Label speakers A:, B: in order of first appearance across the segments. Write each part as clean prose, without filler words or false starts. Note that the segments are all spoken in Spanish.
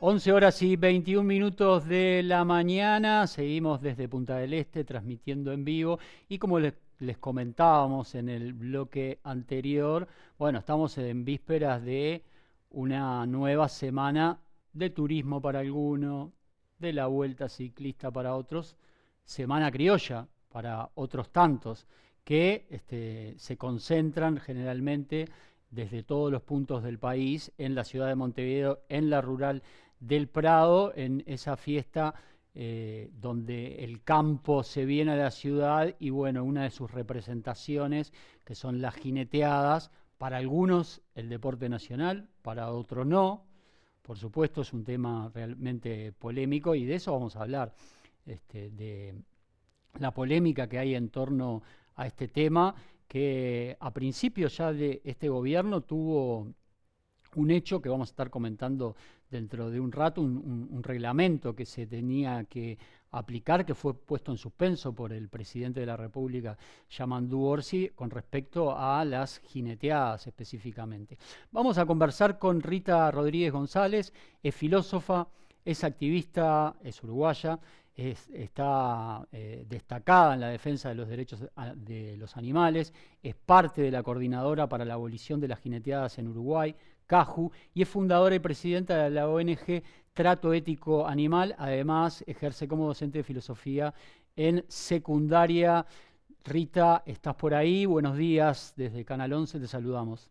A: 11 horas y 21 minutos de la mañana, seguimos desde Punta del Este transmitiendo en vivo y como les comentábamos en el bloque anterior, bueno, estamos en vísperas de una nueva semana de turismo para algunos, de la vuelta ciclista para otros, semana criolla para otros tantos, que se concentran generalmente desde todos los puntos del país en la ciudad de Montevideo, en la rural del Prado, en esa fiesta donde el campo se viene a la ciudad y bueno, una de sus representaciones, que son las jineteadas, para algunos el deporte nacional, para otros no. Por supuesto es un tema realmente polémico y de eso vamos a hablar, de la polémica que hay en torno a este tema, que a principios ya de este gobierno tuvo un hecho que vamos a estar comentando dentro de un rato, un reglamento que se tenía que aplicar, que fue puesto en suspenso por el presidente de la República, Yamandu Orsi, con respecto a las jineteadas específicamente. Vamos a conversar con Rita Rodríguez González, es filósofa, es activista, es uruguaya, está destacada en la defensa de los derechos de los animales, es parte de la coordinadora para la abolición de las jineteadas en Uruguay, CAJU, y es fundadora y presidenta de la ONG Trato Ético Animal. Además, ejerce como docente de filosofía en secundaria. Rita, ¿estás por ahí? Buenos días, desde Canal 11 te saludamos.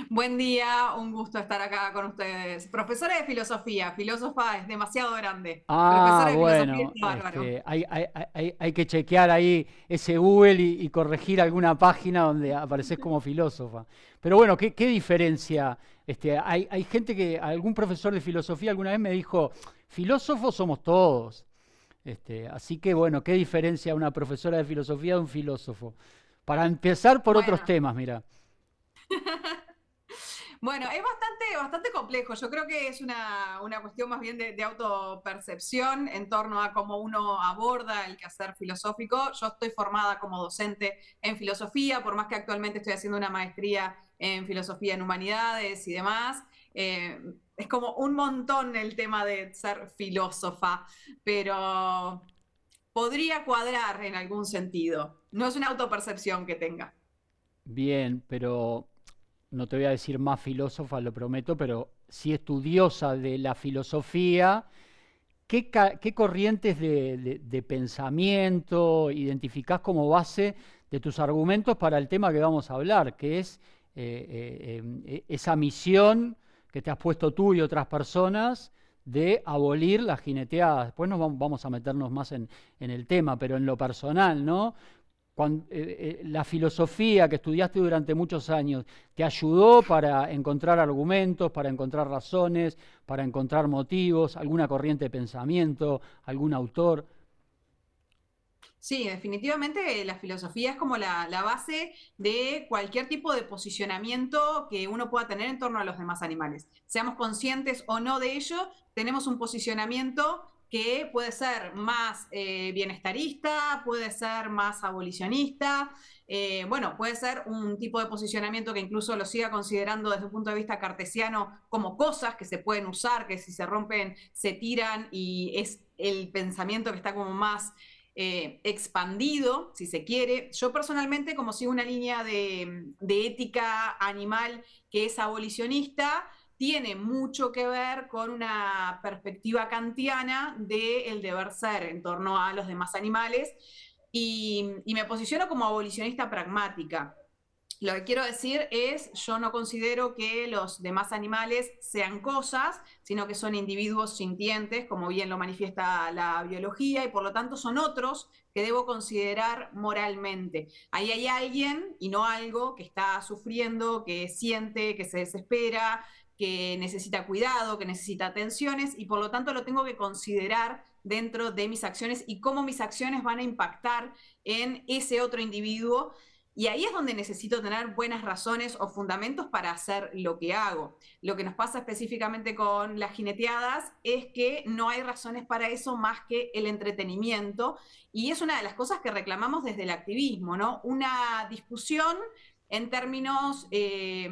B: Buen día, un gusto estar acá con ustedes. Profesora de filosofía, filósofa es demasiado grande.
A: Ah,
B: Profesora de filosofía
A: bueno,
B: está bárbaro.
A: hay que chequear ahí ese Google y corregir alguna página donde apareces como filósofa. Pero bueno, ¿qué diferencia? Hay gente algún profesor de filosofía alguna vez me dijo, filósofos somos todos. Así que bueno, ¿qué diferencia una profesora de filosofía de un filósofo? Para empezar por otros
B: Bueno,
A: temas, mira.
B: bueno, es bastante complejo. Yo creo que es una cuestión más bien de autopercepción en torno a cómo uno aborda el quehacer filosófico. Yo estoy formada como docente en filosofía, por más que actualmente estoy haciendo una maestría en filosofía en humanidades y demás. Eh, es como un montón el tema de ser filósofa, pero podría cuadrar en algún sentido. No es una autopercepción que tenga.
A: Bien, pero no te voy a decir más filósofa, lo prometo, pero sí estudiosa de la filosofía. ¿Qué corrientes de pensamiento identificás como base de tus argumentos para el tema que vamos a hablar, que es esa misión que te has puesto tú y otras personas de abolir las jineteadas? Después vamos a meternos más en el tema, pero en lo personal, ¿no? La filosofía que estudiaste durante muchos años, ¿te ayudó para encontrar argumentos, para encontrar razones, para encontrar motivos, alguna corriente de pensamiento, algún autor?
B: Sí, definitivamente la filosofía es como la base de cualquier tipo de posicionamiento que uno pueda tener en torno a los demás animales. Seamos conscientes o no de ello, tenemos un posicionamiento que puede ser más bienestarista, puede ser más abolicionista, bueno, puede ser un tipo de posicionamiento que incluso lo siga considerando desde un punto de vista cartesiano como cosas que se pueden usar, que si se rompen se tiran y es el pensamiento que está como más expandido, si se quiere. Yo personalmente, como sigo una línea de ética animal que es abolicionista, tiene mucho que ver con una perspectiva kantiana del deber ser en torno a los demás animales y me posiciono como abolicionista pragmática. Lo que quiero decir es, yo no considero que los demás animales sean cosas, sino que son individuos sintientes, como bien lo manifiesta la biología, y por lo tanto son otros que debo considerar moralmente. Ahí hay alguien y no algo que está sufriendo, que siente, que se desespera, que necesita cuidado, que necesita atenciones, y por lo tanto lo tengo que considerar dentro de mis acciones y cómo mis acciones van a impactar en ese otro individuo y ahí es donde necesito tener buenas razones o fundamentos para hacer lo que hago. Lo que nos pasa específicamente con las jineteadas es que no hay razones para eso más que el entretenimiento. Y es una de las cosas que reclamamos desde el activismo, ¿no? Una discusión en términos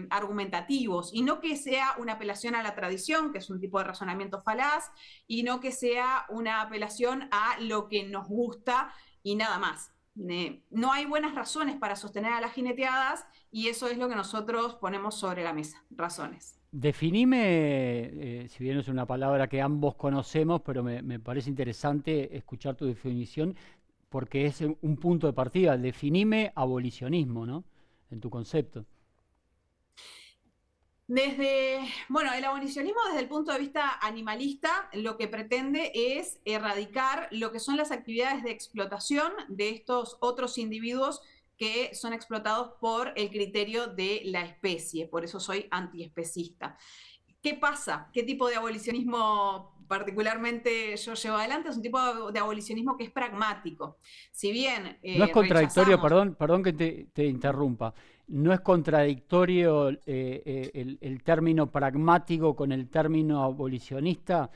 B: argumentativos, y no que sea una apelación a la tradición, que es un tipo de razonamiento falaz, y no que sea una apelación a lo que nos gusta y nada más. No hay buenas razones para sostener a las jineteadas, y eso es lo que nosotros ponemos sobre la mesa, razones.
A: Definime, si bien es una palabra que ambos conocemos, pero me parece interesante escuchar tu definición, porque es un punto de partida. Definime abolicionismo, ¿no? En tu concepto.
B: Bueno, el abolicionismo desde el punto de vista animalista lo que pretende es erradicar lo que son las actividades de explotación de estos otros individuos que son explotados por el criterio de la especie, por eso soy antiespecista. ¿Qué pasa? ¿Qué tipo de abolicionismo particularmente yo llevo adelante? Es un tipo de abolicionismo que es pragmático. Si bien
A: No es contradictorio,
B: rechazamos.
A: perdón que te interrumpa, no es contradictorio el término pragmático con el término abolicionista.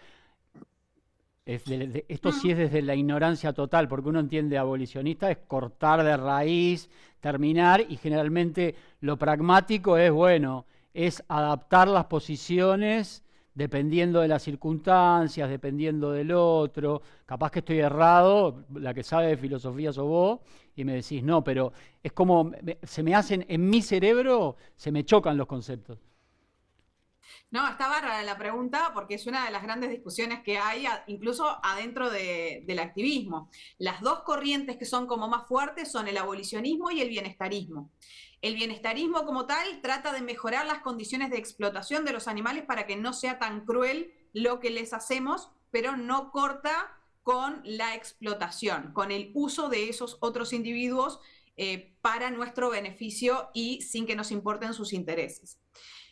A: Esto sí es desde la ignorancia total, porque uno entiende abolicionista es cortar de raíz, terminar, y generalmente lo pragmático es, bueno, es adaptar las posiciones dependiendo de las circunstancias, dependiendo del otro. Capaz que estoy errado, la que sabe de filosofía sos vos, y me decís, no, pero es como, se me hacen, en mi cerebro, se me chocan los conceptos.
B: No, está bárbara la pregunta porque es una de las grandes discusiones que hay, incluso adentro del activismo. Las dos corrientes que son como más fuertes son el abolicionismo y el bienestarismo. El bienestarismo como tal trata de mejorar las condiciones de explotación de los animales para que no sea tan cruel lo que les hacemos, pero no corta con la explotación, con el uso de esos otros individuos para nuestro beneficio y sin que nos importen sus intereses.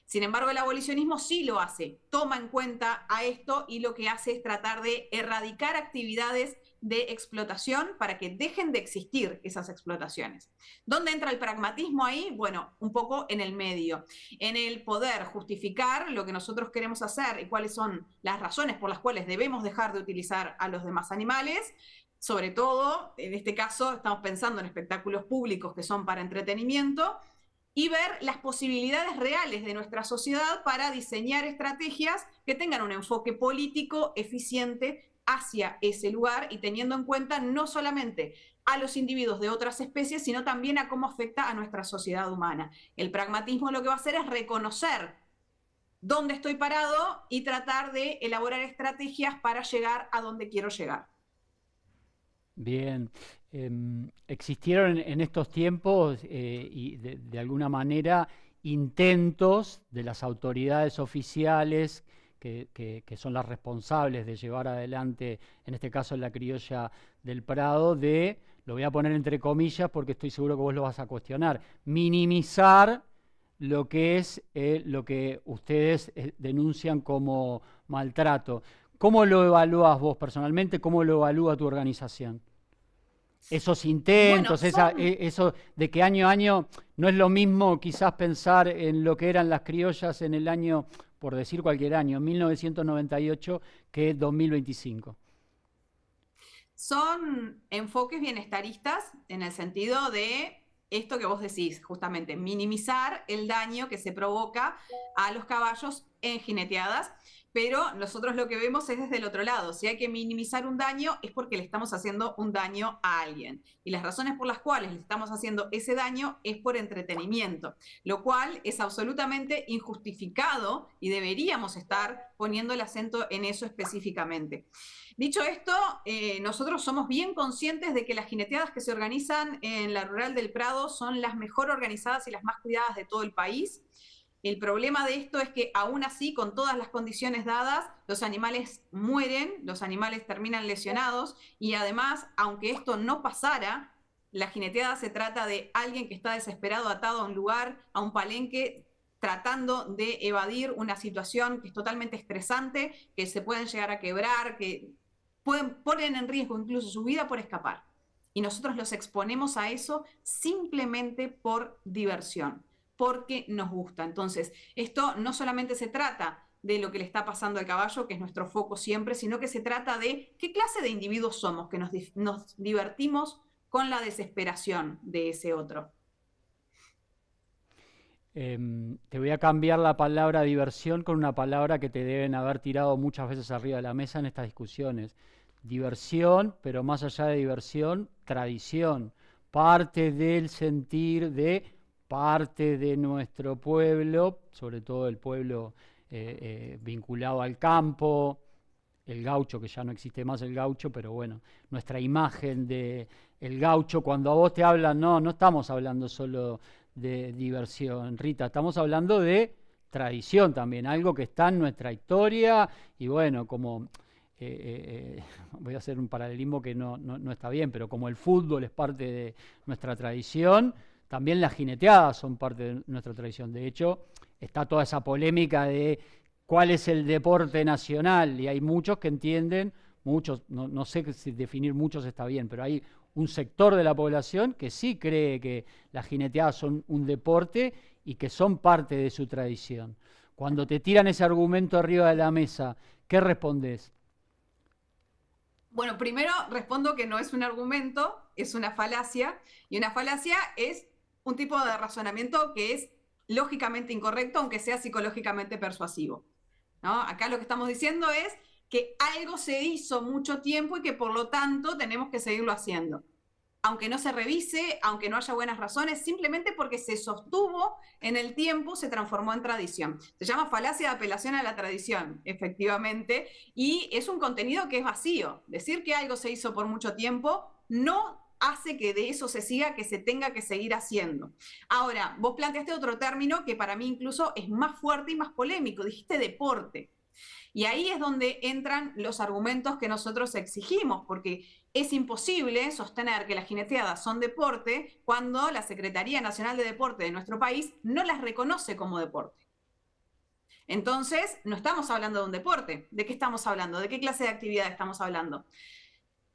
B: Sin embargo, el abolicionismo sí lo hace, toma en cuenta a esto y lo que hace es tratar de erradicar actividades de explotación para que dejen de existir esas explotaciones. ¿Dónde entra el pragmatismo ahí? Bueno, un poco en el medio, en el poder justificar lo que nosotros queremos hacer y cuáles son las razones por las cuales debemos dejar de utilizar a los demás animales. Sobre todo, en este caso, estamos pensando en espectáculos públicos que son para entretenimiento, y ver las posibilidades reales de nuestra sociedad para diseñar estrategias que tengan un enfoque político eficiente hacia ese lugar y teniendo en cuenta no solamente a los individuos de otras especies, sino también a cómo afecta a nuestra sociedad humana. El pragmatismo lo que va a hacer es reconocer dónde estoy parado y tratar de elaborar estrategias para llegar a donde quiero llegar.
A: Bien, existieron en estos tiempos y de alguna manera intentos de las autoridades oficiales que son las responsables de llevar adelante, en este caso en la criolla del Prado, de, lo voy a poner entre comillas porque estoy seguro que vos lo vas a cuestionar, minimizar lo que es lo que ustedes denuncian como maltrato. ¿Cómo lo evalúas vos personalmente? ¿Cómo lo evalúa tu organización? Esos
B: Bueno,
A: intentos,
B: son
A: eso de que año a año no es lo mismo quizás pensar en lo que eran las criollas en el año, por decir cualquier año, 1998, que 2025.
B: Son enfoques bienestaristas en el sentido de esto que vos decís, justamente, minimizar el daño que se provoca a los caballos en jineteadas, pero nosotros lo que vemos es desde el otro lado. Si hay que minimizar un daño es porque le estamos haciendo un daño a alguien. Y las razones por las cuales le estamos haciendo ese daño es por entretenimiento, lo cual es absolutamente injustificado y deberíamos estar poniendo el acento en eso específicamente. Dicho esto, nosotros somos bien conscientes de que las jineteadas que se organizan en la Rural del Prado son las mejor organizadas y las más cuidadas de todo el país. El problema de esto es que aún así, con todas las condiciones dadas, los animales mueren, los animales terminan lesionados y además, aunque esto no pasara, la jineteada se trata de alguien que está desesperado, atado a un lugar, a un palenque, tratando de evadir una situación que es totalmente estresante, que se pueden llegar a quebrar, que ponen en riesgo incluso su vida por escapar. Y nosotros los exponemos a eso simplemente por diversión, porque nos gusta. Entonces, esto no solamente se trata de lo que le está pasando al caballo, que es nuestro foco siempre, sino que se trata de qué clase de individuos somos, que nos divertimos con la desesperación de ese otro.
A: Te voy a cambiar la palabra diversión con una palabra que te deben haber tirado muchas veces arriba de la mesa en estas discusiones. Diversión, pero más allá de diversión, tradición. Parte del sentir de parte de nuestro pueblo, sobre todo el pueblo vinculado al campo, el gaucho, que ya no existe más el gaucho, pero bueno, nuestra imagen de el gaucho, cuando a vos te hablan, no estamos hablando solo de diversión, Rita, estamos hablando de tradición también, algo que está en nuestra historia y bueno, como voy a hacer un paralelismo que no está bien, pero como el fútbol es parte de nuestra tradición, también las jineteadas son parte de nuestra tradición. De hecho, está toda esa polémica de cuál es el deporte nacional y hay muchos que entienden, muchos, no sé si definir muchos está bien, pero hay un sector de la población que sí cree que las jineteadas son un deporte y que son parte de su tradición. Cuando te tiran ese argumento arriba de la mesa, ¿qué respondes?
B: Bueno, primero respondo que no es un argumento, es una falacia, y una falacia es un tipo de razonamiento que es lógicamente incorrecto, aunque sea psicológicamente persuasivo, ¿no? Acá lo que estamos diciendo es que algo se hizo mucho tiempo y que por lo tanto tenemos que seguirlo haciendo, aunque no se revise, aunque no haya buenas razones, simplemente porque se sostuvo en el tiempo, se transformó en tradición. Se llama falacia de apelación a la tradición, efectivamente, y es un contenido que es vacío. Decir que algo se hizo por mucho tiempo no hace que de eso se siga, que se tenga que seguir haciendo. Ahora, vos planteaste otro término que para mí incluso es más fuerte y más polémico, dijiste deporte. Y ahí es donde entran los argumentos que nosotros exigimos, porque es imposible sostener que las jineteadas son deporte cuando la Secretaría Nacional de Deporte de nuestro país no las reconoce como deporte. Entonces, no estamos hablando de un deporte. ¿De qué estamos hablando? ¿De qué clase de actividad estamos hablando?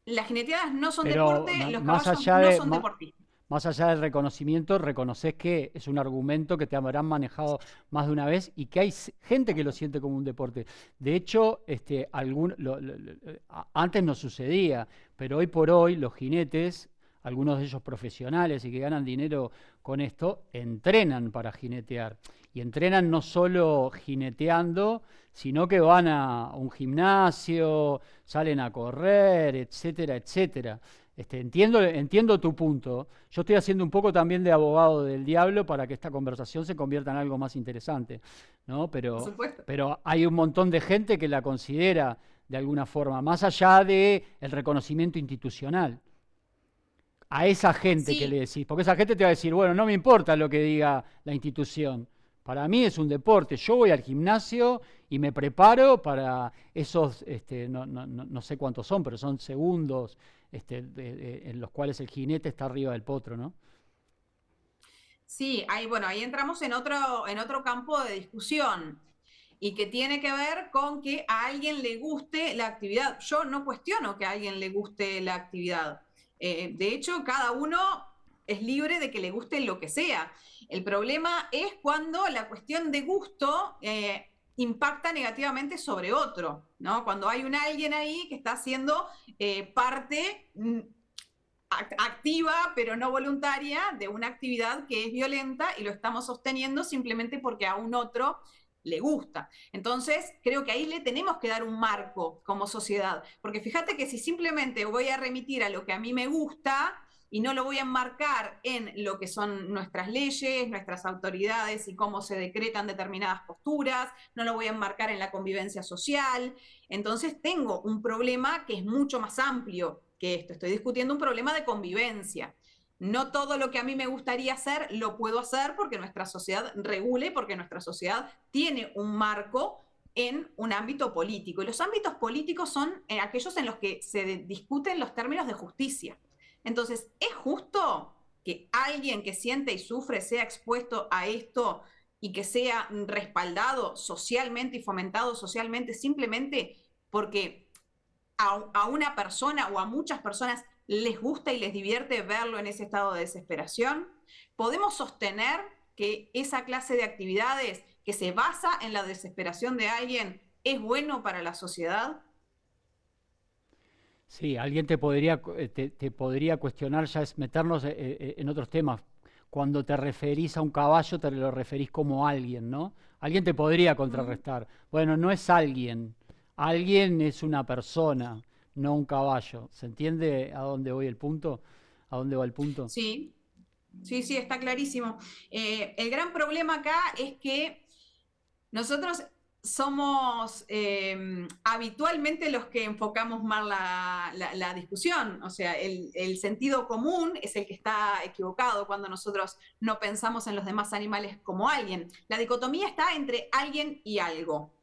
B: Las jineteadas no son
A: Pero
B: deporte, los
A: más
B: caballos
A: allá
B: no
A: de,
B: son deportistas.
A: más allá del reconocimiento, reconoces que es un argumento que te habrán manejado más de una vez y que hay gente que lo siente como un deporte. De hecho, antes no sucedía, pero hoy por hoy los jinetes, algunos de ellos profesionales y que ganan dinero con esto, entrenan para jinetear. Y entrenan no solo jineteando, sino que van a un gimnasio, salen a correr, etcétera, etcétera. Entiendo tu punto. Yo estoy haciendo un poco también de abogado del diablo para que esta conversación se convierta en algo más interesante, ¿no?
B: Por supuesto.
A: Pero hay un montón de gente que la considera de alguna forma, más allá de el reconocimiento institucional. A esa gente que le
B: Sí,
A: decís, porque esa gente te va a decir, bueno, no me importa lo que diga la institución. Para mí es un deporte. Yo voy al gimnasio y me preparo para esos, no sé cuántos son, pero son segundos en los cuales el jinete está arriba del potro, ¿no?
B: sí, ahí, bueno, ahí entramos en otro campo de discusión y que tiene que ver con que a alguien le guste la actividad. Yo no cuestiono que a alguien le guste la actividad. De hecho, cada uno es libre de que le guste lo que sea. El problema es cuando la cuestión de gusto impacta negativamente sobre otro, ¿no? Cuando hay un alguien ahí que está haciendo parte activa, pero no voluntaria, de una actividad que es violenta y lo estamos sosteniendo simplemente porque a un otro le gusta. Entonces, creo que ahí le tenemos que dar un marco como sociedad, porque fíjate que si simplemente voy a remitir a lo que a mí me gusta y no lo voy a enmarcar en lo que son nuestras leyes, nuestras autoridades y cómo se decretan determinadas posturas, no lo voy a enmarcar en la convivencia social, entonces tengo un problema que es mucho más amplio que esto. Estoy discutiendo un problema de convivencia. No todo lo que a mí me gustaría hacer lo puedo hacer porque nuestra sociedad regule, porque nuestra sociedad tiene un marco en un ámbito político. Y los ámbitos políticos son aquellos en los que se discuten los términos de justicia. Entonces, ¿es justo que alguien que siente y sufre sea expuesto a esto y que sea respaldado socialmente y fomentado socialmente simplemente porque a una persona o a muchas personas les gusta y les divierte verlo en ese estado de desesperación? ¿Podemos sostener que esa clase de actividades que se basa en la desesperación de alguien es bueno para la sociedad?
A: Sí, alguien te podría cuestionar, ya es meternos en otros temas. cuando te referís a un caballo te lo referís como alguien, ¿no? Alguien te podría contrarrestar. Bueno, no es alguien. Alguien es una persona, no un caballo. ¿Se entiende a dónde voy el punto? ¿A dónde va el punto?
B: Sí, sí, sí, está clarísimo. El gran problema acá es que nosotros somos habitualmente los que enfocamos más la discusión, o sea, el sentido común es el que está equivocado cuando nosotros no pensamos en los demás animales como alguien. La dicotomía está entre alguien y algo.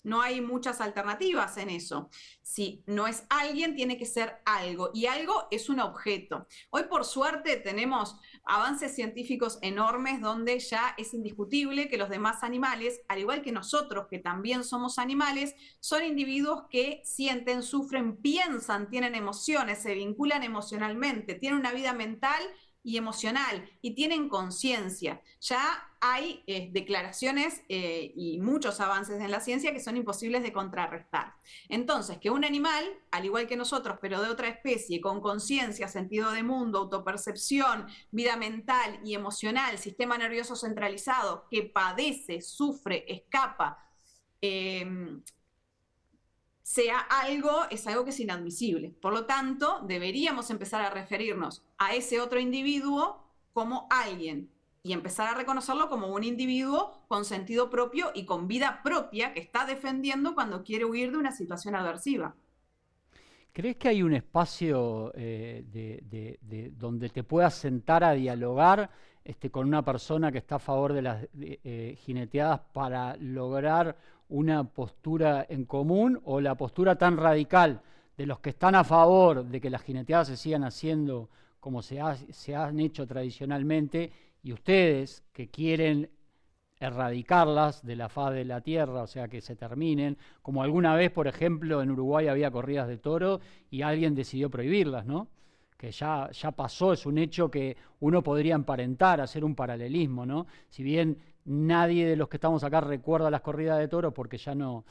B: No hay muchas alternativas en eso. Si no es alguien, tiene que ser algo. Y algo es un objeto. Hoy, por suerte, tenemos avances científicos enormes donde ya es indiscutible que los demás animales, al igual que nosotros, que también somos animales, son individuos que sienten, sufren, piensan, tienen emociones, se vinculan emocionalmente, tienen una vida mental y emocional y tienen conciencia. Ya hay declaraciones y muchos avances en la ciencia que son imposibles de contrarrestar. Entonces, que un animal, al igual que nosotros, pero de otra especie, con conciencia, sentido de mundo, autopercepción, vida mental y emocional, sistema nervioso centralizado, que padece, sufre, escapa, eh, sea algo, es algo que es inadmisible. Por lo tanto, deberíamos empezar a referirnos a ese otro individuo como alguien y empezar a reconocerlo como un individuo con sentido propio y con vida propia que está defendiendo cuando quiere huir de una situación aversiva.
A: ¿Crees que hay un espacio donde te puedas sentar a dialogar con una persona que está a favor de las jineteadas para lograr una postura en común, o la postura tan radical de los que están a favor de que las jineteadas se sigan haciendo como se han hecho tradicionalmente, y ustedes que quieren erradicarlas de la faz de la tierra, o sea, que se terminen, como alguna vez, por ejemplo, en Uruguay había corridas de toro y alguien decidió prohibirlas, ¿no? Que ya pasó, es un hecho que uno podría emparentar, hacer un paralelismo, ¿no? Si bien nadie de los que estamos acá recuerda las corridas de toros porque ya no,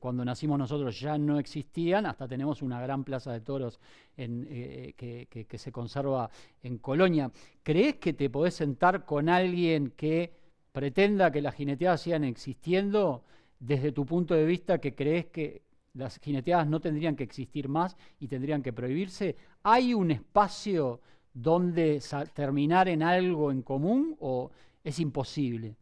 A: cuando nacimos nosotros ya no existían, hasta tenemos una gran plaza de toros que se conserva en Colonia. ¿Crees que te podés sentar con alguien que pretenda que las jineteadas sigan existiendo, desde tu punto de vista, que crees que las jineteadas no tendrían que existir más y tendrían que prohibirse? ¿Hay un espacio donde terminar en algo en común o es imposible?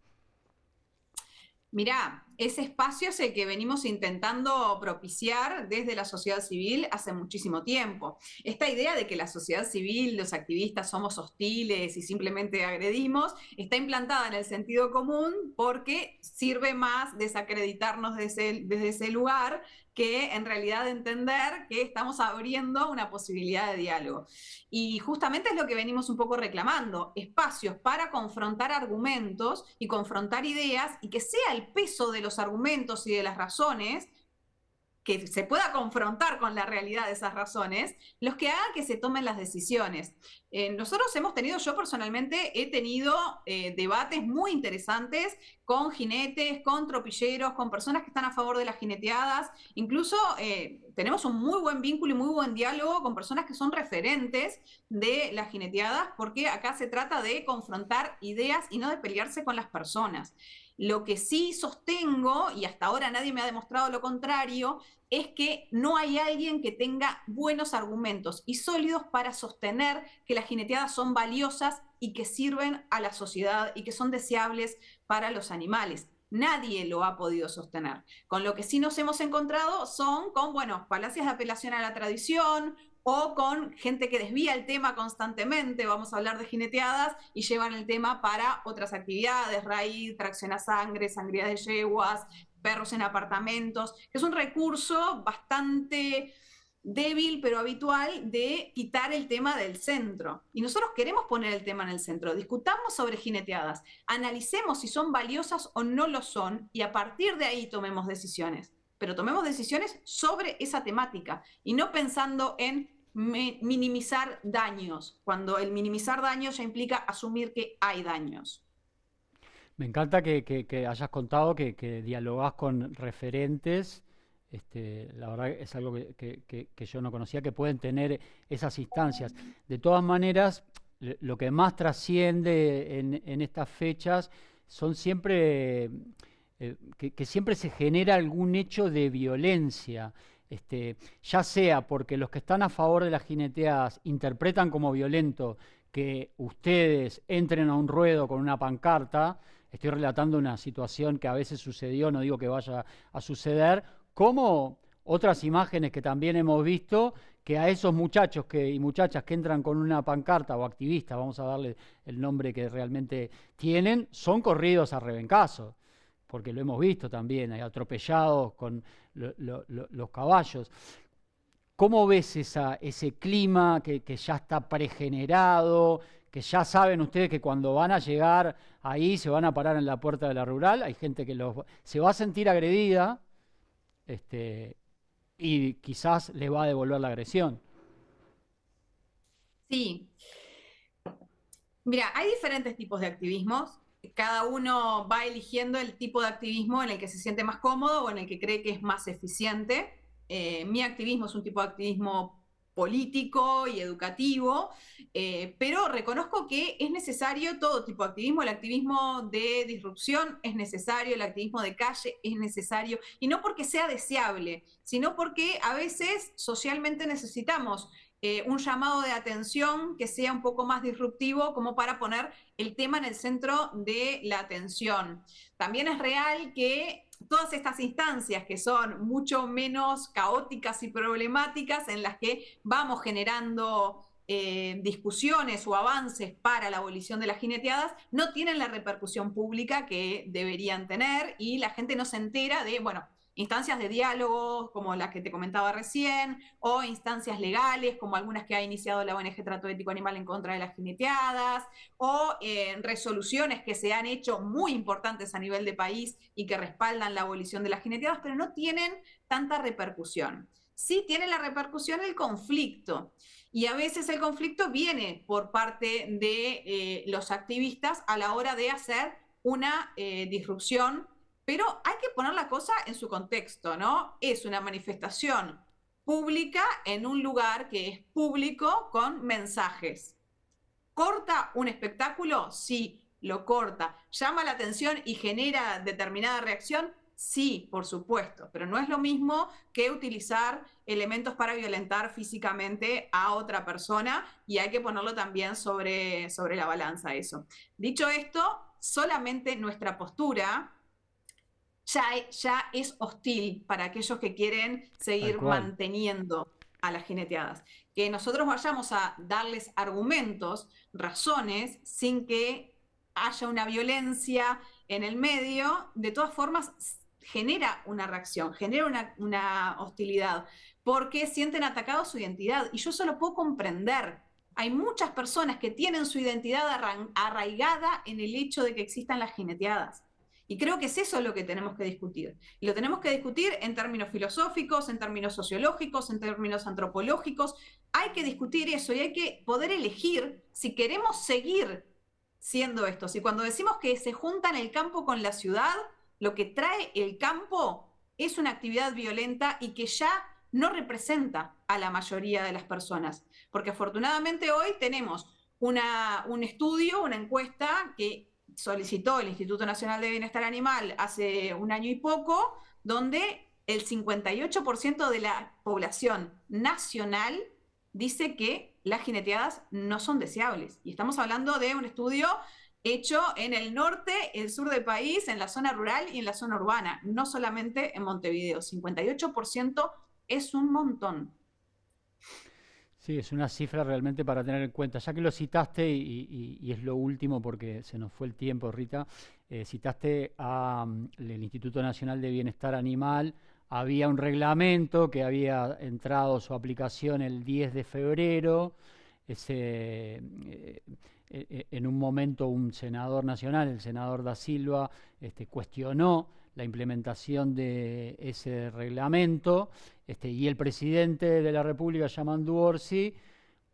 B: Mirá, ese espacio es el que venimos intentando propiciar desde la sociedad civil hace muchísimo tiempo. Esta idea de que la sociedad civil, los activistas somos hostiles y simplemente agredimos, está implantada en el sentido común porque sirve más desacreditarnos desde ese lugar que en realidad entender que estamos abriendo una posibilidad de diálogo. Y justamente es lo que venimos un poco reclamando, espacios para confrontar argumentos y confrontar ideas y que sea el peso de los argumentos y de las razones que se pueda confrontar con la realidad de esas razones, los que hagan que se tomen las decisiones. Nosotros hemos tenido, yo personalmente he tenido debates muy interesantes con jinetes, con tropilleros, con personas que están a favor de las jineteadas. Incluso tenemos un muy buen vínculo y muy buen diálogo con personas que son referentes de las jineteadas, porque acá se trata de confrontar ideas y no de pelearse con las personas. Lo que sí sostengo, y hasta ahora nadie me ha demostrado lo contrario, es que no hay alguien que tenga buenos argumentos y sólidos para sostener que las jineteadas son valiosas y que sirven a la sociedad y que son deseables para los animales. Nadie lo ha podido sostener. Con lo que sí nos hemos encontrado son con, bueno, falacias de apelación a la tradición, o con gente que desvía el tema constantemente, vamos a hablar de jineteadas, y llevan el tema para otras actividades, raíz, tracción a sangre, sangría de yeguas, perros en apartamentos, que es un recurso bastante débil pero habitual de quitar el tema del centro. Y nosotros queremos poner el tema en el centro. Discutamos sobre jineteadas, analicemos si son valiosas o no lo son y a partir de ahí tomemos decisiones. Pero tomemos decisiones sobre esa temática y no pensando en minimizar daños, cuando el minimizar daños ya implica asumir que hay daños.
A: Me encanta que hayas contado que dialogás con referentes. La verdad es algo que yo no conocía, que pueden tener esas instancias. De todas maneras, lo que más trasciende en estas fechas son siempre, que siempre se genera algún hecho de violencia. Ya sea porque los que están a favor de las jineteadas interpretan como violento que ustedes entren a un ruedo con una pancarta, estoy relatando una situación que a veces sucedió, no digo que vaya a suceder, como otras imágenes que también hemos visto, que a esos muchachos y muchachas que entran con una pancarta o activistas, vamos a darle el nombre que realmente tienen, son corridos a rebencazo, porque lo hemos visto también, hay atropellados con los caballos. ¿Cómo ves ese clima que ya está pregenerado, que ya saben ustedes que cuando van a llegar ahí se van a parar en la puerta de la rural? Hay gente que se va a sentir agredida, y quizás les va a devolver la agresión.
B: Sí, mira, hay diferentes tipos de activismos. Cada uno va eligiendo el tipo de activismo en el que se siente más cómodo o en el que cree que es más eficiente. Mi activismo es un tipo de activismo político y educativo, pero reconozco que es necesario todo tipo de activismo. El activismo de disrupción es necesario, el activismo de calle es necesario, y no porque sea deseable, sino porque a veces socialmente necesitamos un llamado de atención que sea un poco más disruptivo, como para poner el tema en el centro de la atención. También es real que todas estas instancias que son mucho menos caóticas y problemáticas, en las que vamos generando discusiones o avances para la abolición de las jineteadas, no tienen la repercusión pública que deberían tener, y la gente no se entera de, bueno, instancias de diálogo como las que te comentaba recién, o instancias legales como algunas que ha iniciado la ONG Trato Ético Animal en contra de las jineteadas, o resoluciones que se han hecho muy importantes a nivel de país y que respaldan la abolición de las jineteadas, pero no tienen tanta repercusión. Sí tiene la repercusión el conflicto, y a veces el conflicto viene por parte de los activistas a la hora de hacer una disrupción, pero hay que poner la cosa en su contexto, ¿no? Es una manifestación pública en un lugar que es público con mensajes. ¿Corta un espectáculo? Sí, lo corta. ¿Llama la atención y genera determinada reacción? Sí, por supuesto, pero no es lo mismo que utilizar elementos para violentar físicamente a otra persona, y hay que ponerlo también sobre la balanza eso. Dicho esto, solamente nuestra postura ya es hostil para aquellos que quieren
A: Tal
B: seguir
A: cual.
B: manteniendo a las jineteadas. Que nosotros vayamos a darles argumentos, razones, sin que haya una violencia en el medio, de todas formas genera una reacción, genera una hostilidad, porque sienten atacado su identidad. Y yo eso lo puedo comprender. Hay muchas personas que tienen su identidad arraigada en el hecho de que existan las jineteadas. Y creo que es eso lo que tenemos que discutir. Y lo tenemos que discutir en términos filosóficos, en términos sociológicos, en términos antropológicos. Hay que discutir eso y hay que poder elegir si queremos seguir siendo estos. Y cuando decimos que se juntan el campo con la ciudad, lo que trae el campo es una actividad violenta y que ya no representa a la mayoría de las personas. Porque afortunadamente hoy tenemos un estudio, una encuesta que solicitó el Instituto Nacional de Bienestar Animal hace un año y poco, donde el 58% de la población nacional dice que las jineteadas no son deseables. Y estamos hablando de un estudio hecho en el norte, el sur del país, en la zona rural y en la zona urbana, no solamente en Montevideo. 58% es un montón.
A: Sí, es una cifra realmente para tener en cuenta. Ya que lo citaste, y es lo último porque se nos fue el tiempo, Rita, citaste al Instituto Nacional de Bienestar Animal. Había un reglamento que había entrado su aplicación el 10 de febrero. En un momento un senador nacional, el senador Da Silva, cuestionó la implementación de ese reglamento, y el presidente de la República, Yamandu Orsi,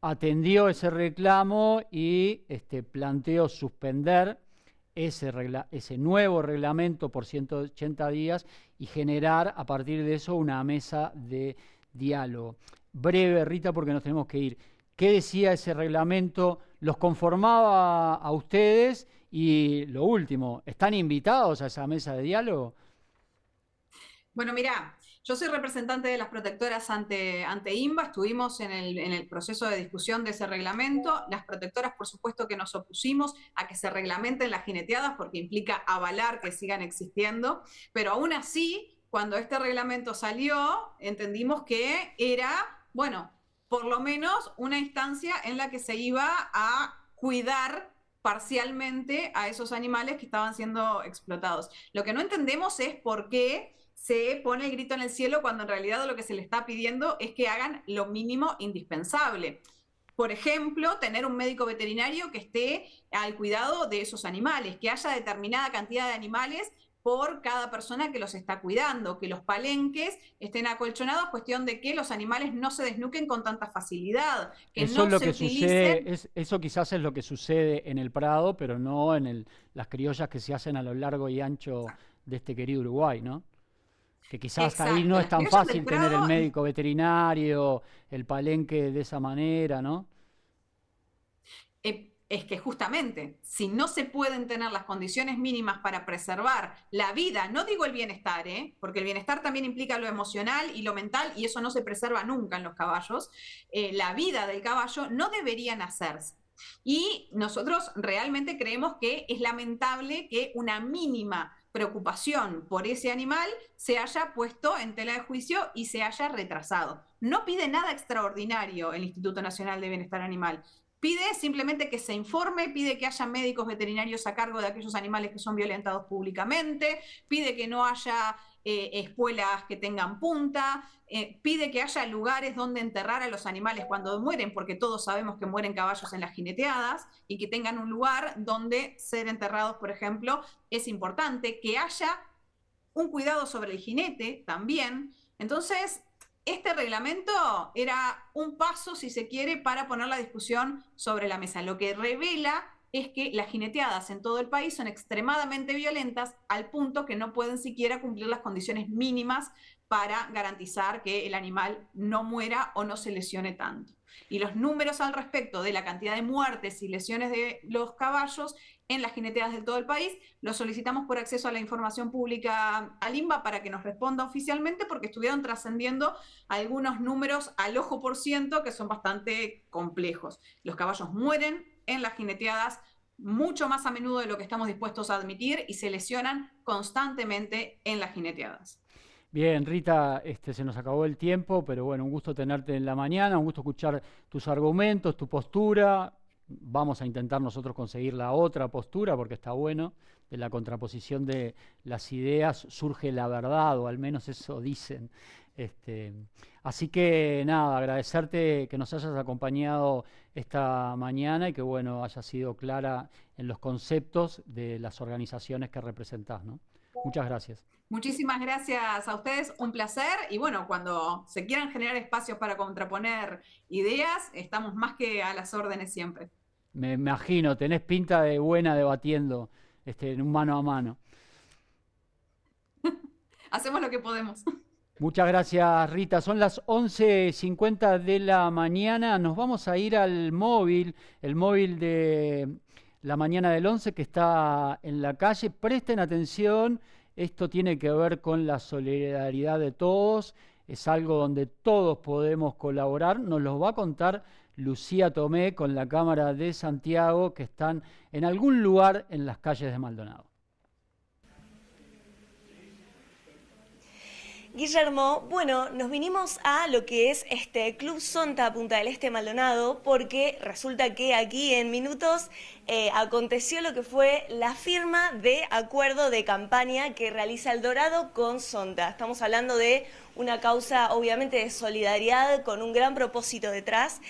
A: atendió ese reclamo y planteó suspender ese nuevo reglamento por 180 días y generar a partir de eso una mesa de diálogo. Breve, Rita, porque nos tenemos que ir. ¿Qué decía ese reglamento? los conformaba a ustedes y lo último, ¿están invitados a esa mesa de diálogo?
B: Bueno, mira, yo soy representante de las protectoras ante INVA, estuvimos en el proceso de discusión de ese reglamento. Las protectoras, por supuesto, que nos opusimos a que se reglamenten las jineteadas porque implica avalar que sigan existiendo, pero aún así, cuando este reglamento salió, entendimos que era, bueno, por lo menos una instancia en la que se iba a cuidar parcialmente a esos animales que estaban siendo explotados. Lo que no entendemos es por qué se pone el grito en el cielo cuando en realidad lo que se le está pidiendo es que hagan lo mínimo indispensable. Por ejemplo, tener un médico veterinario que esté al cuidado de esos animales, que haya determinada cantidad de animales por cada persona que los está cuidando, que los palenques estén acolchonados, cuestión de que los animales no se desnuquen con tanta facilidad, que
A: Eso es
B: no
A: lo
B: se
A: que sucede,
B: utilicen.
A: eso quizás es lo que sucede en el Prado, pero no en las criollas que se hacen a lo largo y ancho de este querido Uruguay, ¿no? Que quizás hasta ahí
B: Exacto,
A: no es
B: las
A: tan
B: criollas del
A: fácil tener el
B: Prado.
A: médico veterinario, el palenque de esa manera, ¿no?
B: Es que justamente, si no se pueden tener las condiciones mínimas para preservar la vida, no digo el bienestar, porque el bienestar también implica lo emocional y lo mental, y eso no se preserva nunca en los caballos, la vida del caballo no deberían hacerse. Y nosotros realmente creemos que es lamentable que una mínima preocupación por ese animal se haya puesto en tela de juicio y se haya retrasado. No pide nada extraordinario el Instituto Nacional de Bienestar Animal. Pide simplemente que se informe, pide que haya médicos veterinarios a cargo de aquellos animales que son violentados públicamente, pide que no haya espuelas que tengan punta, pide que haya lugares donde enterrar a los animales cuando mueren, porque todos sabemos que mueren caballos en las jineteadas, y que tengan un lugar donde ser enterrados, por ejemplo, es importante, que haya un cuidado sobre el jinete también. Entonces, este reglamento era un paso, si se quiere, para poner la discusión sobre la mesa. Lo que revela es que las jineteadas en todo el país son extremadamente violentas al punto que no pueden siquiera cumplir las condiciones mínimas para garantizar que el animal no muera o no se lesione tanto. Y los números al respecto de la cantidad de muertes y lesiones de los caballos en las jineteadas de todo el país, lo solicitamos por acceso a la información pública al INVA para que nos responda oficialmente, porque estuvieron trascendiendo algunos números al ojo por ciento que son bastante complejos. Los caballos mueren en las jineteadas mucho más a menudo de lo que estamos dispuestos a admitir y se lesionan constantemente en las jineteadas.
A: Bien, Rita, se nos acabó el tiempo, pero bueno, un gusto tenerte en la mañana, un gusto escuchar tus argumentos, tu postura. Vamos a intentar nosotros conseguir la otra postura porque está bueno. De la contraposición de las ideas surge la verdad, o al menos eso dicen. Este, Así que nada, agradecerte que nos hayas acompañado esta mañana y que bueno, hayas sido clara en los conceptos de las organizaciones que representás, ¿no? Muchas gracias.
B: Muchísimas gracias a ustedes, un placer. Y bueno, cuando se quieran generar espacios para contraponer ideas, estamos más que a las órdenes siempre.
A: Me imagino, tenés pinta de buena debatiendo en un mano a mano.
B: Hacemos lo que podemos.
A: Muchas gracias, Rita. Son las 11:50 de la mañana. Nos vamos a ir al móvil, el móvil de la mañana del 11 que está en la calle. Presten atención, esto tiene que ver con la solidaridad de todos. Es algo donde todos podemos colaborar. Nos lo va a contar Lucía Tomé con la Cámara de Santiago, que están en algún lugar en las calles de Maldonado.
C: Guillermo, bueno, nos vinimos a lo que es este Club Sonta Punta del Este Maldonado porque resulta que aquí en minutos aconteció lo que fue la firma de acuerdo de campaña que realiza El Dorado con Sonta. Estamos hablando de una causa obviamente de solidaridad con un gran propósito detrás.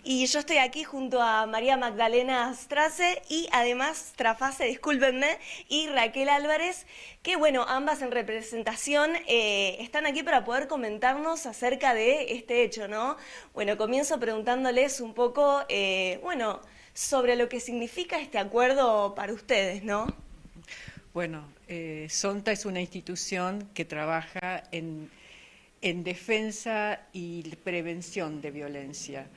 C: Y yo estoy aquí junto a María Magdalena Strasse y además Trafase, discúlpenme, y Raquel Álvarez, que bueno, ambas en representación están aquí para poder comentarnos acerca de este hecho, ¿no? Bueno, comienzo preguntándoles un poco, bueno, sobre lo que significa este acuerdo para ustedes, ¿no?
D: Bueno, Sonta es una institución que trabaja en defensa y prevención de violencia.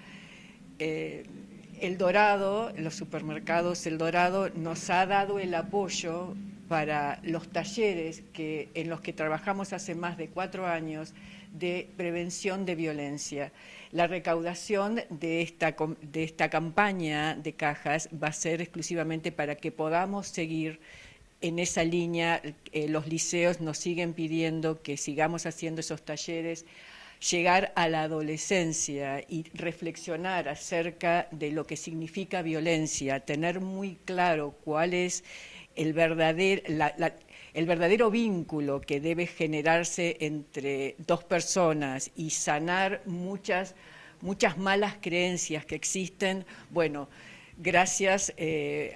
D: El Dorado, los supermercados El Dorado nos ha dado el apoyo para los talleres en los que trabajamos hace más de 4 años de prevención de violencia. La recaudación de esta campaña de cajas va a ser exclusivamente para que podamos seguir en esa línea. Los liceos nos siguen pidiendo que sigamos haciendo esos talleres, llegar a la adolescencia y reflexionar acerca de lo que significa violencia, tener muy claro cuál es el verdadero vínculo que debe generarse entre dos personas y sanar muchas malas creencias que existen. Bueno, gracias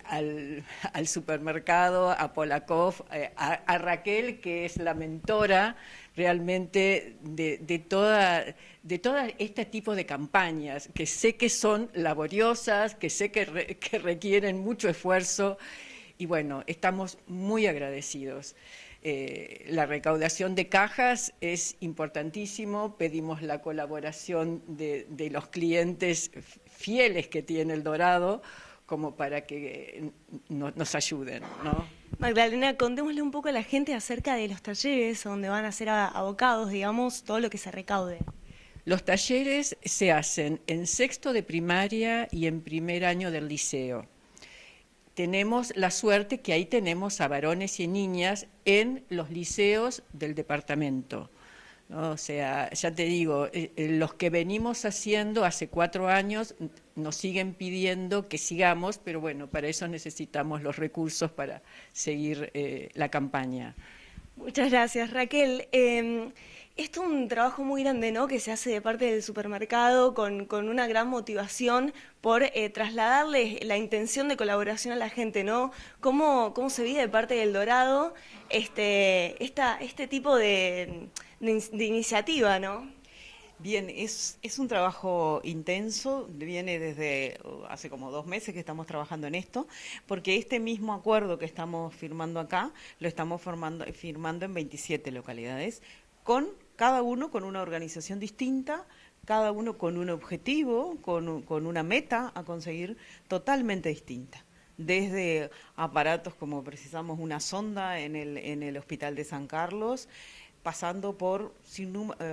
D: al supermercado, a Polakov, a Raquel, que es la mentora realmente de toda este tipo de campañas, que sé que son laboriosas, que sé que requieren mucho esfuerzo, y bueno, estamos muy agradecidos. La recaudación de cajas es importantísimo, pedimos la colaboración de los clientes fieles que tiene El Dorado, como para que nos ayuden, ¿no?
C: Magdalena, contémosle un poco a la gente acerca de los talleres donde van a ser abocados, digamos, todo lo que se recaude.
D: Los talleres se hacen en 6º de primaria y en 1er año del liceo. Tenemos la suerte que ahí tenemos a varones y niñas en los liceos del departamento, ¿no? O sea, ya te digo, los que venimos haciendo hace 4 años nos siguen pidiendo que sigamos, pero bueno, para eso necesitamos los recursos para seguir la campaña.
C: Muchas gracias, Raquel. Esto es un trabajo muy grande, ¿no?, que se hace de parte del supermercado con una gran motivación por trasladarles la intención de colaboración a la gente, ¿no? ¿Cómo se vive de parte del Dorado este tipo de iniciativa, ¿no?
E: Bien, es un trabajo intenso, viene desde hace como 2 meses que estamos trabajando en esto, porque este mismo acuerdo que estamos firmando acá, lo estamos firmando en 27 localidades, cada uno con una organización distinta, cada uno con un objetivo, con una meta a conseguir totalmente distinta. Desde aparatos como precisamos una sonda en el Hospital de San Carlos, pasando por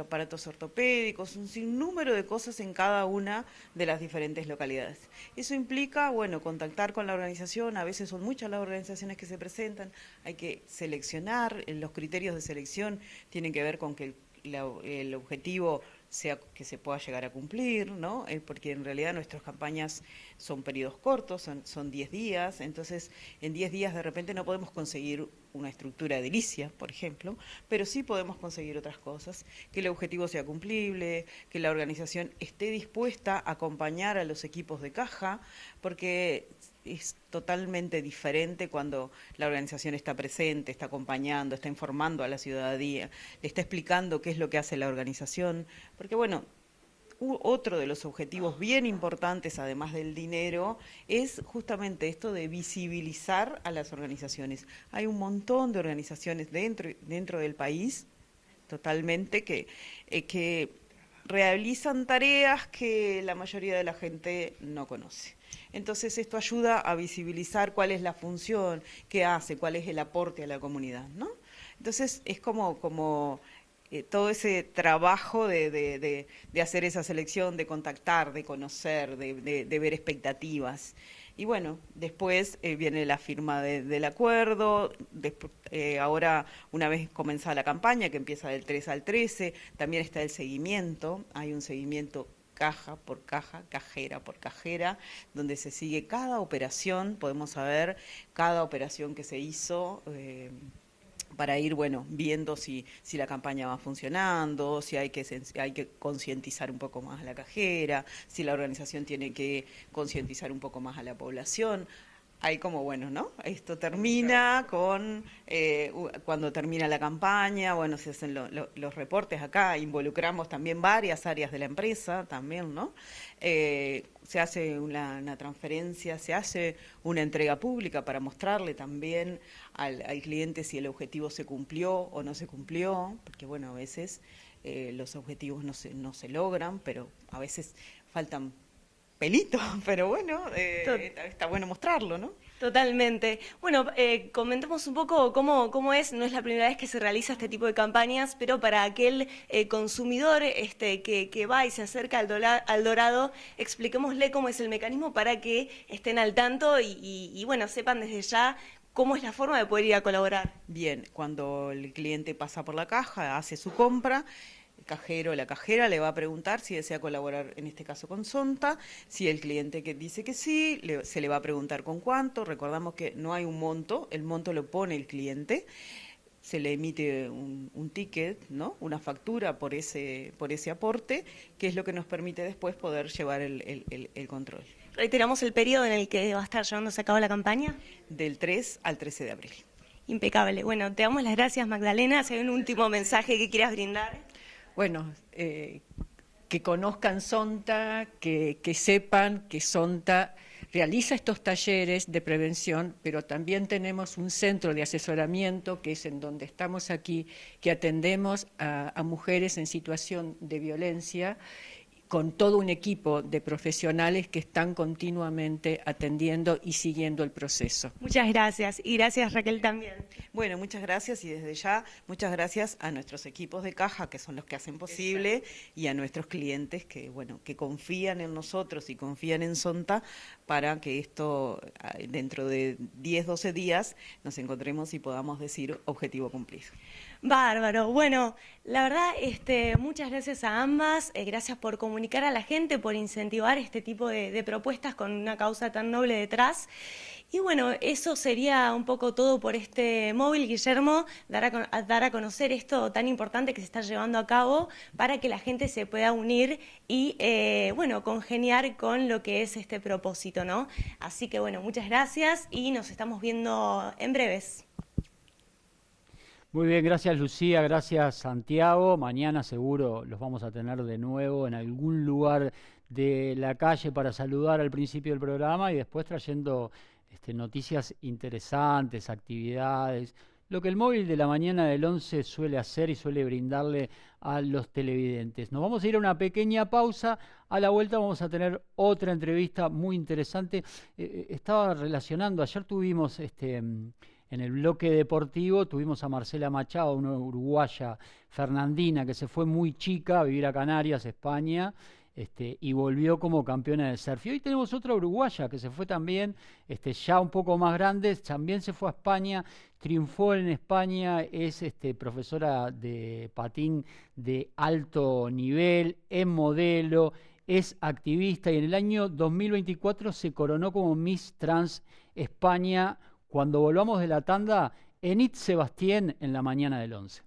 E: aparatos ortopédicos, un sinnúmero de cosas en cada una de las diferentes localidades. Eso implica, bueno, contactar con la organización, a veces son muchas las organizaciones que se presentan, hay que seleccionar, los criterios de selección tienen que ver con que el objetivo sea que se pueda llegar a cumplir, ¿no? Porque en realidad nuestras campañas son periodos cortos, son 10 días, entonces en 10 días de repente no podemos conseguir una estructura edilicia, por ejemplo, pero sí podemos conseguir otras cosas, que el objetivo sea cumplible, que la organización esté dispuesta a acompañar a los equipos de caja, porque es totalmente diferente cuando la organización está presente, está acompañando, está informando a la ciudadanía, le está explicando qué es lo que hace la organización, porque bueno, otro de los objetivos bien importantes, además del dinero, es justamente esto de visibilizar a las organizaciones. Hay un montón de organizaciones dentro del país, totalmente, que realizan tareas que la mayoría de la gente no conoce. Entonces esto ayuda a visibilizar cuál es la función que hace, cuál es el aporte a la comunidad, ¿no? Entonces es como todo ese trabajo de hacer esa selección, de contactar, de conocer, de ver expectativas. Y bueno, después viene la firma del acuerdo, ahora una vez comenzada la campaña, que empieza del 3 al 13, también está el seguimiento, hay un seguimiento caja por caja, cajera por cajera, donde se sigue cada operación, podemos saber cada operación que se hizo, para ir, bueno, viendo si la campaña va funcionando, si hay que concientizar un poco más a la cajera, si la organización tiene que concientizar un poco más a la población. Hay como, bueno, ¿no? Esto termina cuando termina la campaña, bueno, se hacen los reportes acá, involucramos también varias áreas de la empresa, también, ¿no? Se hace una transferencia, se hace una entrega pública para mostrarle también al cliente si el objetivo se cumplió o no se cumplió, porque, bueno, a veces los objetivos no se logran, pero a veces faltan pelito, pero bueno, está bueno mostrarlo, ¿no?
C: Totalmente. Bueno, comentemos un poco cómo es, no es la primera vez que se realiza este tipo de campañas, pero para aquel consumidor que va y se acerca al Dorado, expliquémosle cómo es el mecanismo para que estén al tanto y bueno, sepan desde ya cómo es la forma de poder ir a colaborar.
E: Bien, cuando el cliente pasa por la caja, hace su compra, el cajero o la cajera le va a preguntar si desea colaborar, en este caso con Sonta. Si el cliente que dice que sí, se le va a preguntar con cuánto. Recordamos que no hay un monto, el monto lo pone el cliente. Se le emite un ticket, ¿no? Una factura por ese aporte, que es lo que nos permite después poder llevar el control.
C: Reiteramos el periodo en el que va a estar llevándose a cabo la campaña.
E: Del 3 al 13 de abril.
C: Impecable. Bueno, te damos las gracias, Magdalena. Si hay un último mensaje que quieras brindar.
D: Bueno, que conozcan Sonta, que sepan que Sonta realiza estos talleres de prevención, pero también tenemos un centro de asesoramiento, que es en donde estamos aquí, que atendemos a mujeres en situación de violencia, con todo un equipo de profesionales que están continuamente atendiendo y siguiendo el proceso.
C: Muchas gracias, y gracias Raquel también.
E: Bueno, muchas gracias, y desde ya muchas gracias a nuestros equipos de caja, que son los que hacen posible, y a nuestros clientes que, bueno, que confían en nosotros y confían en Sonta para que esto, dentro de 10, 12 días, nos encontremos y podamos decir objetivo cumplido.
C: Bárbaro. Bueno, la verdad, muchas gracias a ambas, gracias por comunicar a la gente, por incentivar este tipo de propuestas con una causa tan noble detrás. Y bueno, eso sería un poco todo por este móvil, Guillermo, dar a conocer esto tan importante que se está llevando a cabo para que la gente se pueda unir y, bueno, congeniar con lo que es este propósito, ¿no? Así que, bueno, muchas gracias y nos estamos viendo en breves.
A: Muy bien, gracias Lucía, gracias Santiago. Mañana seguro los vamos a tener de nuevo en algún lugar de la calle para saludar al principio del programa y después trayendo noticias interesantes, actividades, lo que el móvil de la mañana del 11 suele hacer y suele brindarle a los televidentes. Nos vamos a ir a una pequeña pausa, a la vuelta vamos a tener otra entrevista muy interesante. Estaba relacionando, ayer tuvimos en el bloque deportivo tuvimos a Marcela Machado, una uruguaya fernandina que se fue muy chica a vivir a Canarias, España, y volvió como campeona de surf. Y hoy tenemos otra uruguaya que se fue también, ya un poco más grande, también se fue a España, triunfó en España, es profesora de patín de alto nivel, es modelo, es activista y en el año 2024 se coronó como Miss Trans España. Cuando volvamos de la tanda, Enid Sebastián en la mañana del 11.